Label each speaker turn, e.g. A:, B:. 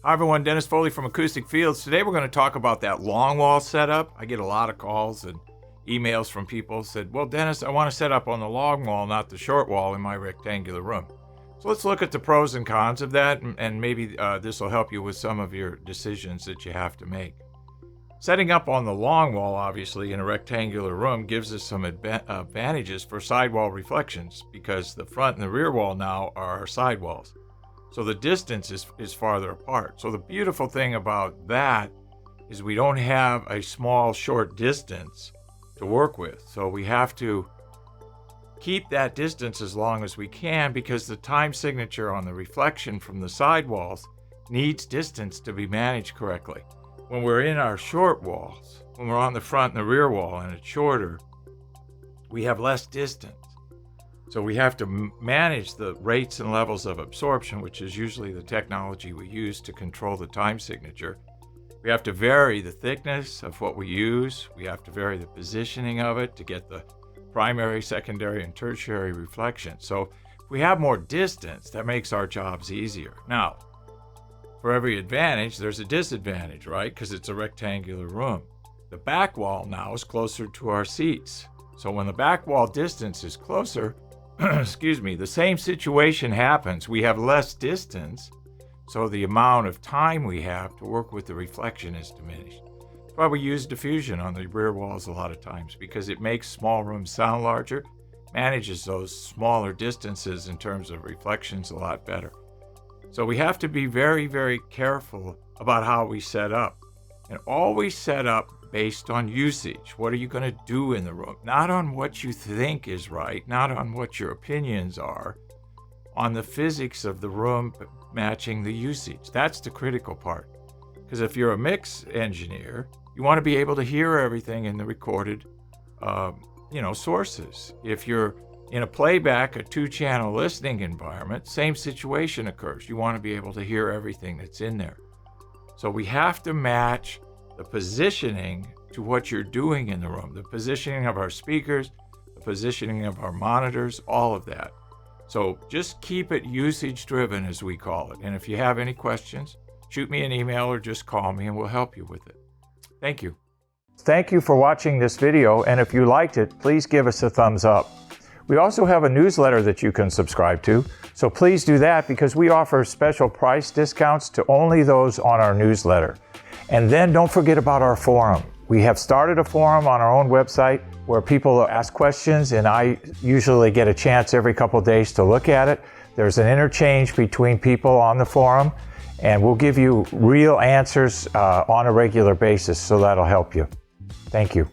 A: Hi everyone, Dennis Foley from Acoustic Fields. Today we're going to talk about that long wall setup. I get a lot of calls and emails from people who said, well Dennis, I want to set up on the long wall, not the short wall in my rectangular room. So let's look at the pros and cons of that, and maybe this will help you with some of your decisions that you have to make. Setting up on the long wall, obviously, in a rectangular room gives us some advantages for sidewall reflections because the front and the rear wall now are sidewalls. So the distance is farther apart. So the beautiful thing about that is we don't have a small, short distance to work with. So we have to keep that distance as long as we can because the time signature on the reflection from the sidewalls needs distance to be managed correctly. When we're in our short walls, when we're on the front and the rear wall and it's shorter, we have less distance. So we have to manage the rates and levels of absorption, which is usually the technology we use to control the time signature. We have to vary the thickness of what we use. We have to vary the positioning of it to get the primary, secondary, and tertiary reflection. So if we have more distance, that makes our jobs easier. Now, for every advantage, there's a disadvantage, right? Because it's a rectangular room. The back wall now is closer to our seats. So when the back wall distance is closer, the same situation happens. We have less distance, so the amount of time we have to work with the reflection is diminished. That's why we use diffusion on the rear walls a lot of times, because it makes small rooms sound larger, manages those smaller distances in terms of reflections a lot better. So we have to be very, very careful about how we set up, and always set up based on usage. What are you going to do in the room? Not on what you think is right, not on what your opinions are, on the physics of the room matching the usage. That's the critical part. Because if you're a mix engineer, you want to be able to hear everything in the recorded sources. If you're in a playback, a two-channel listening environment, same situation occurs. You want to be able to hear everything that's in there. So we have to match the positioning to what you're doing in the room, the positioning of our speakers, the positioning of our monitors, all of that. So just keep it usage driven, as we call it. And if you have any questions, shoot me an email or just call me and we'll help you with it. Thank you. Thank you for watching this video, and if you liked it, please give us a thumbs up. We also have a newsletter that you can subscribe to, so please do that because we offer special price discounts to only those on our newsletter. And then don't forget about our forum. We have started a forum on our own website where people ask questions, and I usually get a chance every couple days to look at it. There's an interchange between people on the forum, and we'll give you real answers on a regular basis, so that'll help you. Thank you.